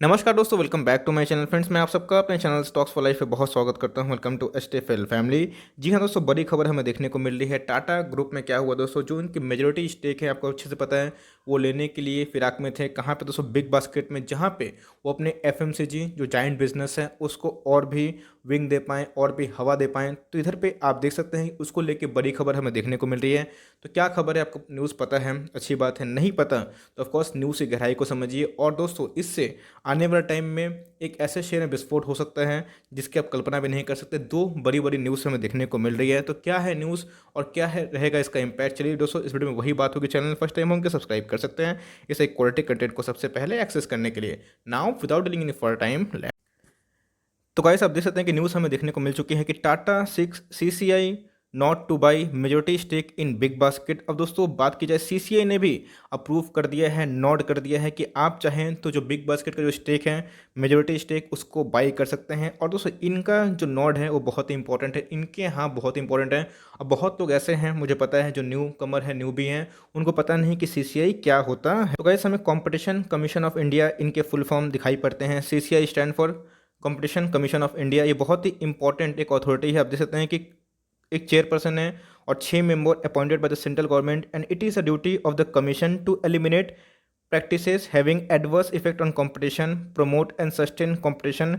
नमस्कार दोस्तों, welcome back to my channel. Friends, मैं आप सबका अपने चैनल स्टॉक्स फॉर लाइफ पे बहुत स्वागत करता हूं। Welcome to STFL family. जी हां दोस्तों, बड़ी खबर हमें देखने को मिल रही है। टाटा ग्रुप में क्या हुआ दोस्तों, जो उनकी मेजॉरिटी स्टेक है, आपको अच्छे से पता है, वो लेने के लिए फिराक में थे। कहाँ पे दोस्तों? बिग बास्केट में, जहाँ पे वो अपने एफएमसीजी जो जाइंट बिजनेस है उसको और भी विंग दे पाएँ और भी हवा दे पाएँ। तो इधर पे आप देख सकते हैं, उसको लेके बड़ी खबर हमें देखने को मिल रही है। तो क्या खबर है, आपको न्यूज़ पता है? अच्छी बात है। नहीं पता तो ऑफकोर्स न्यूज़ की गहराई को समझिए। और दोस्तों, इससे आने वाले टाइम में एक ऐसे शेयर में विस्फोट हो सकता है जिसकी आप कल्पना भी नहीं कर सकते। दो बड़ी बड़ी न्यूज़ हमें देखने को मिल रही है। तो क्या है न्यूज़ और क्या है रहेगा इसका इम्पैक्ट? चलिए दोस्तों, इस वीडियो में वही बात होगी। चैनल फर्स्ट टाइम होंगे सब्सक्राइब कर सकते हैं इसे क्वालिटी कंटेंट को सबसे पहले एक्सेस करने के लिए। Now without dealing in for time, तो गाइस आप देख सकते हैं कि न्यूज़ हमें देखने को मिल चुकी है कि Tata six CCI nod to buy majority stake in Big Basket. अब दोस्तों बात की जाए, सीसीआई ने भी अप्रूव कर दिया है, नॉट कर दिया है कि आप चाहें तो जो बिग बास्केट का जो स्टेक है, मेजोरिटी स्टेक, उसको बाई कर सकते हैं। और दोस्तों इनका जो नॉड है वो बहुत ही इंपॉर्टेंट है, इनके यहाँ बहुत इंपॉर्टेंट है। अब बहुत लोग ऐसे हैं, मुझे पता है, जो न्यू कमर है, न्यू भी हैं, उनको पता नहीं कि सीसीआई क्या होता है। तो गाइस हमें कॉम्पिटिशन कमीशन ऑफ इंडिया, इनके फुल फॉर्म दिखाई पड़ते हैं। CCI stand for competition Commission of India. ये बहुत ही इंपॉर्टेंट एक अथॉरिटी है। आप देख सकते हैं कि एक चेयरपर्सन है और 6 member appointed by the central government, and it is a duty of the commission to eliminate practices having adverse effect on competition, promote and sustain competition,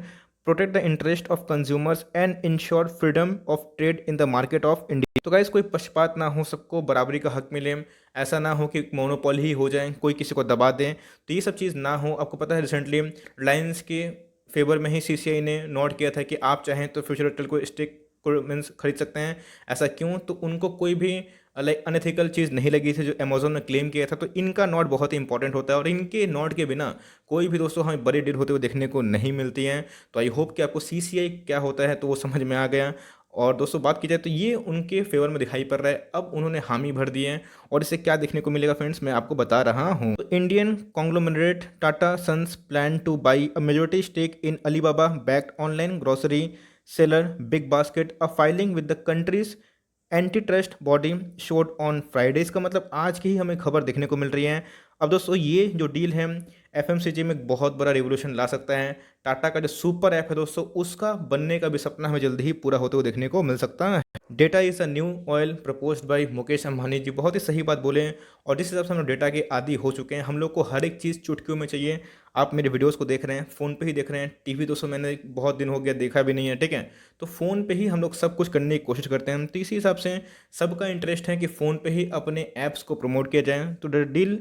protect the interest of consumers and ensure freedom of trade in the market of India। तो guys कोई पक्षपात ना हो, सबको बराबरी का हक मिले। ऐसा ना हो कि मोनोपोली ही हो जाए, कोई किसी को दबा दें। तो ये सब चीज़ ना हो। आपको पता है रिसेंटली रिलायंस के फेवर में ही सीसीआई ने नोट किया था कि आप चाहें तो फ्यूचर एयरटेल को स्टेक को मीन्स खरीद सकते हैं। ऐसा क्यों? तो उनको कोई भी लाइक अनएथिकल चीज़ नहीं लगी थी जो अमेजोन ने क्लेम किया था। तो इनका नोट बहुत ही इंपॉर्टेंट होता है और इनके नोट के बिना कोई भी दोस्तों हमें बड़ी डील होते हुए देखने को नहीं मिलती हैं। तो आई होप कि आपको सीसीआई क्या होता है तो वो समझ में आ गया। और दोस्तों बात की जाए तो ये उनके फेवर में दिखाई पड़ रहा है। अब उन्होंने हामी भर दिए हैं और इससे क्या देखने को मिलेगा फ्रेंड्स, मैं आपको बता रहा हूँ। तो Indian conglomerate Tata Sons plan to buy a majority stake in Alibaba backed online grocery seller Big Basket, a filing with the country's anti trust body showed on Friday. इसका मतलब आज की ही हमें खबर देखने को मिल रही है। अब दोस्तों ये जो डील है एफएमसीजी में एक बहुत बड़ा रिवोल्यूशन ला सकता है। टाटा का जो सुपर ऐप है दोस्तों, उसका बनने का भी सपना हमें जल्दी ही पूरा होते हुए देखने को मिल सकता है। Data is a new oil proposed by Mukesh Ambani ji, बहुत ही सही बात बोले। और जिस हिसाब से हम लोग डेटा के आदी हो चुके हैं, हम लोग को हर एक चीज़ चुटकियों में चाहिए। आप मेरे वीडियोस को देख रहे हैं, फ़ोन पे ही देख रहे हैं। टीवी दोस्तों मैंने बहुत दिन हो गया देखा भी नहीं है, ठीक है। तो फ़ोन पे ही हम लोग सब कुछ करने की कोशिश करते हैं। तो इसी हिसाब से सबका इंटरेस्ट है कि फ़ोन पे ही अपने ऐप्स को प्रमोट किया जाए। तो the deal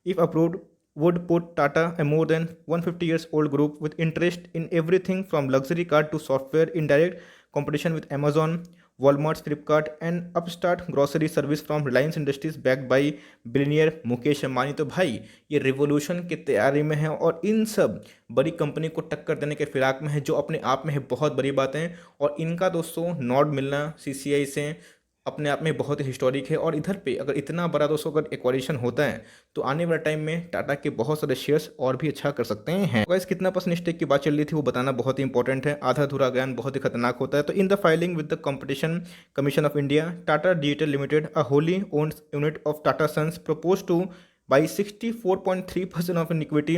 if approved would put Tata, a more than 150 years old group with interest in everything from luxury car to software, in direct competition with Amazon, Walmart, Flipkart and upstart grocery service from Reliance Industries backed by billionaire Mukesh Ambani. तो भाई ये revolution की तैयारी में है और इन सब बड़ी कंपनी को टक्कर देने के फिराक में है, जो अपने आप में है बहुत बड़ी बात है। और इनका दोस्तों नॉड मिलना सीसीआई से अपने आप में बहुत ही हिस्टोरिक है। और इधर पे अगर इतना बड़ा दोस्तों अगर एक्वाजिशन होता है तो आने वाले टाइम में टाटा के बहुत सारे शेयर्स और भी अच्छा कर सकते हैं। गाइस कितना परसेंट स्टेक की बात चल रही थी वो बताना बहुत ही इंपॉर्टेंट है। आधा अधूरा ज्ञान बहुत ही खतरनाक होता है। तो in the filing with the Competition Commission of India, Tata Digital Limited, a wholly owned unit of Tata Sons, proposed to by 64.3% of an equity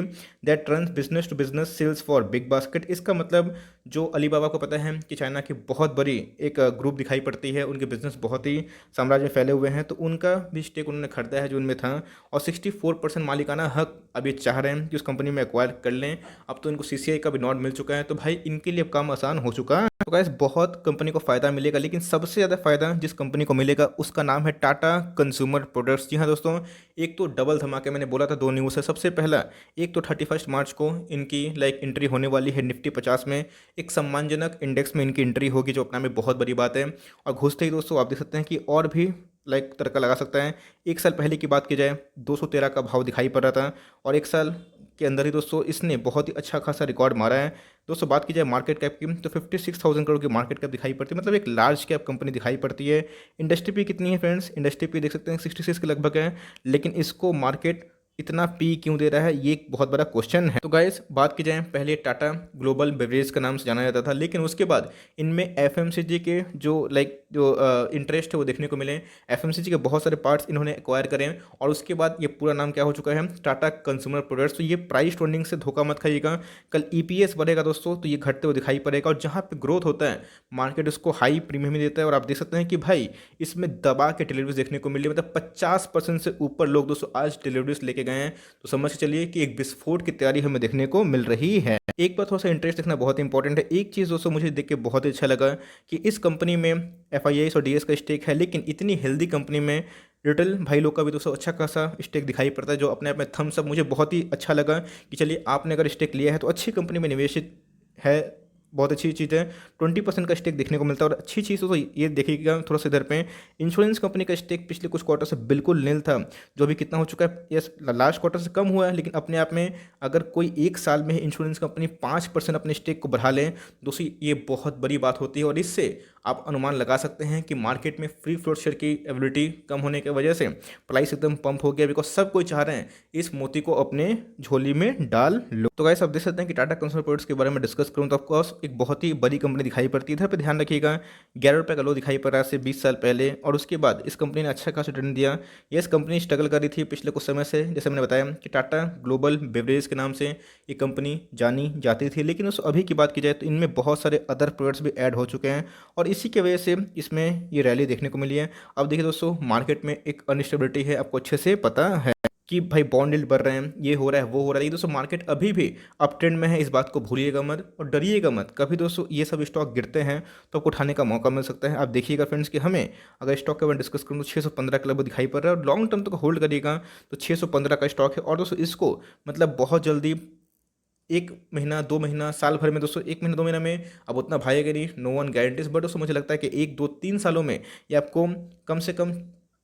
that runs business to business sales for Big Basket। इसका मतलब जो Alibaba को पता है कि China की बहुत बड़ी एक ग्रुप दिखाई पड़ती है, उनके बिजनेस बहुत ही साम्राज्य में फैले हुए हैं। तो उनका भी स्टेक उन्होंने खरीदा है जो उनमें था, और 64% मालिकाना हक अभी चाह रहे हैं कि उस कंपनी में एक्वायर कर लें। अब तो इनको सीसीआई का भी नॉट मिल चुका है। तो भाई इनके लिए अब काम आसान हो चुका है। तो गाइस बहुत कंपनी को फ़ायदा मिलेगा, लेकिन सबसे ज़्यादा फ़ायदा जिस कंपनी को मिलेगा उसका नाम है टाटा कंज्यूमर प्रोडक्ट्स। जी हाँ दोस्तों, एक तो डबल धमाके, मैंने बोला था दो न्यूज़ है। सबसे पहला, एक तो 31 मार्च को इनकी लाइक एंट्री होने वाली है निफ्टी 50 में। एक सम्मानजनक इंडेक्स में इनकी एंट्री होगी जो अपना में बहुत बड़ी बात है। और घुसते ही दोस्तों आप देख सकते हैं कि और भी लाइक तड़का लगा सकता है। एक साल पहले की बात की जाए 213 का भाव दिखाई पड़ रहा था, और एक साल के अंदर ही दोस्तों इसने बहुत ही अच्छा खासा रिकॉर्ड मारा है। दोस्तों बात की जाए मार्केट कैप की तो 56,000 करोड़ की मार्केट कैप दिखाई पड़ती है, मतलब एक लार्ज कैप कंपनी दिखाई पड़ती है। इंडस्ट्री पी कितनी है फ्रेंड्स? इंडस्ट्री पी देख सकते हैं 66 के लगभग है, लेकिन इसको मार्केट इतना पी क्यों दे रहा है, ये एक बहुत बड़ा क्वेश्चन है। तो गाइस बात की जाए, पहले टाटा ग्लोबल बेवरेज का नाम से जाना जाता था, लेकिन उसके बाद इनमें एफएमसीजी के जो लाइक जो इंटरेस्ट है वो देखने को मिले। एफएमसीजी के बहुत सारे पार्ट्स इन्होंने एक्वायर करें और उसके बाद ये पूरा नाम क्या हो चुका है, टाटा कंज्यूमर प्रोडक्ट्स। तो ये प्राइस ट्रेंडिंग से धोखा मत खाइएगा, कल ईपीएस बढ़ेगा दोस्तों तो ये घटते हुए दिखाई पड़ेगा। और जहाँ पे ग्रोथ होता है मार्केट उसको हाई प्रीमियम ही देता है। और आप देख सकते हैं कि भाई इसमें दबा के डिलीवरीज देखने को मिली, मतलब 50% से ऊपर लोग दोस्तों आज डिलीवरीज लेके गए हैं। तो समझ के चलिए कि एक विस्फोट की तैयारी हमें देखने को मिल रही है। एक बार थोड़ा सा इंटरेस्ट देखना बहुत इंपॉर्टेंट है। एक चीज़ दोस्तों मुझे देख के बहुत ही अच्छा लगा कि इस कंपनी में एफआईआईस और डीएस का स्टेक है, लेकिन इतनी हेल्दी कंपनी में रिटेल भाई लोग का भी दोस्तों अच्छा खासा स्टेक दिखाई पड़ता है, जो अपने आप में थम्स अप। मुझे बहुत ही अच्छा लगा कि चलिए आपने अगर स्टेक लिया है तो अच्छी कंपनी में निवेशित है, बहुत अच्छी चीज़ है। 20% का स्टेक देखने को मिलता है। और अच्छी चीज़ तो ये देखिएगा थोड़ा सा इधर पे, इंश्योरेंस कंपनी का स्टेक पिछले कुछ क्वार्टर से बिल्कुल नील था, जो अभी कितना हो चुका है, यस लास्ट क्वार्टर से कम हुआ है। लेकिन अपने आप में अगर कोई एक साल में इंश्योरेंस कंपनी 5% अपने स्टेक को बढ़ा लें दोस्तों, ये बहुत बड़ी बात होती है। और इससे आप अनुमान लगा सकते हैं कि मार्केट में फ्री फ्लोट शेयर की एबिलिटी कम होने की वजह से प्राइस एकदम पंप हो गया, बिकॉज सब कोई चाह रहे हैं इस मोती को अपने झोली में डाल लो। तो गाइस आप देख सकते हैं कि टाटा कंज्यूमर प्रोडक्ट्स के बारे में डिस्कस करूं तो ऑफकोर्स एक बहुत ही बड़ी कंपनी दिखाई पड़ती है। इधर पे ध्यान रखिएगा 11 रुपये का लो दिखाई पड़ रहा है से 20 साल पहले। और उसके बाद इस कंपनी ने अच्छा खासा रिटर्न दिया। ये इस कंपनी स्ट्रगल कर रही थी पिछले कुछ समय से, जैसे मैंने बताया कि टाटा ग्लोबल बेवरेज के नाम से ये कंपनी जानी जाती थी। लेकिन उस अभी की बात की जाए तो इनमें बहुत सारे अदर प्रोडक्ट्स भी ऐड हो चुके हैं और इसी की वजह से इसमें ये रैली देखने को मिली है। अब देखिए दोस्तों मार्केट में एक अनस्टेबिलिटी है, आपको अच्छे से पता है कि भाई बॉन्ड यील्ड बढ़ रहे हैं, ये हो रहा है वो हो रहा है। ये दोस्तों मार्केट अभी भी अप ट्रेंड में है, इस बात को भूलिएगा मत और डरिएगा मत। कभी दोस्तों ये सब स्टॉक गिरते हैं तो आपको उठाने का मौका मिल सकता है। आप देखिएगा फ्रेंड्स कि हमें अगर स्टॉक के बारे में डिस्कस करूँ तो 615 के लगभग दिखाई पड़ रहा है और लॉन्ग टर्म तक होल्ड करिएगा तो 615 का स्टॉक है। और दोस्तों इसको मतलब बहुत जल्दी 1 महीना 2 महीना साल भर में दोस्तों 1 महीना 2 महीना में अब उतना भागेगा नहीं, नो वन गारंटीज। बट दोस्तों मुझे लगता है कि 1 2 3 सालों में ये आपको कम से कम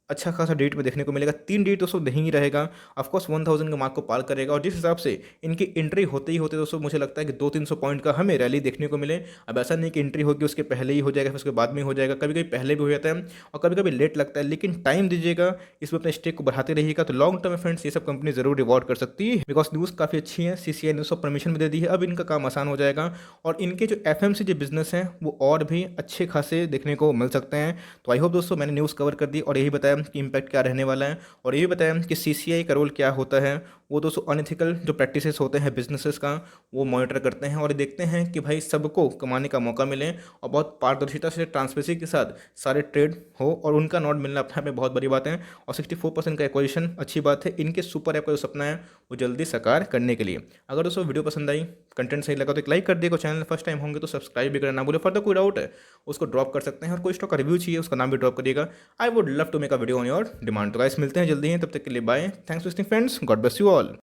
अच्छा खासा डेट में देखने को मिलेगा। 3 डेट दोस्तों नहीं ही रहेगा, ऑफकोर्स 1000 के मार्क को पार करेगा। और जिस हिसाब से इनकी एंट्री होते ही होते दोस्तों मुझे लगता है कि 200-300 पॉइंट का हमें रैली देखने को मिले। अब ऐसा नहीं कि एंट्री होगी उसके पहले ही हो जाएगा फिर उसके बाद में हो जाएगा, कभी कभी पहले भी हो जाता है और कभी कभी लेट लगता है। लेकिन टाइम दीजिएगा, इसमें अपने स्टेक को बढ़ाते रहिएगा तो लॉन्ग टर्म में फ्रेंड्स ये सब कंपनी जरूर रिवॉर्ड कर सकती है। बिकॉज न्यूज़ काफ़ी अच्छी है, सीसीआई न्यूज़ को परमिशन भी दे दी है, अब इनका काम आसान हो जाएगा और इनके जो एफएमसीजी बिजनेस हैं वो और भी अच्छे खासे देखने को मिल सकते हैं। तो आई होप दोस्तों मैंने न्यूज़ कवर कर दी और यही बताया कि इम्पैक्ट क्या रहने वाला है और ये भी बताया कि सीसीआई का रोल क्या होता है। वो दोस्तों अनएथिकल जो प्रैक्टिसेस होते हैं बिजनेसेस का वो मॉनिटर करते हैं और देखते हैं कि भाई सबको कमाने का मौका मिले और बहुत पारदर्शिता से ट्रांसपेरेंसी के साथ सारे ट्रेड हो और उनका नॉट मिलना अपने आप में बहुत बड़ी बात है। और 64% का एक्विजिशन अच्छी बात है, इनके सुपर ऐप का जो सपना है वो जल्दी साकार करने के लिए। अगर दोस्तों वीडियो पसंद आई, कंटेंट सही लगा तो एक लाइक कर दिएगा, चैनल फर्स्ट टाइम होंगे तो सब्सक्राइब भी करना बोले। फर्दर कोई डाउट है उसको ड्रॉप कर सकते हैं और कोई स्टॉक का रिव्यू चाहिए उसका नाम भी ड्रॉप करिएगा। I would love to make a video on your demand. तो गाइस मिलते हैं जल्दी हैं, तब तक के लिए bye, thanks for listening friends, God bless you all.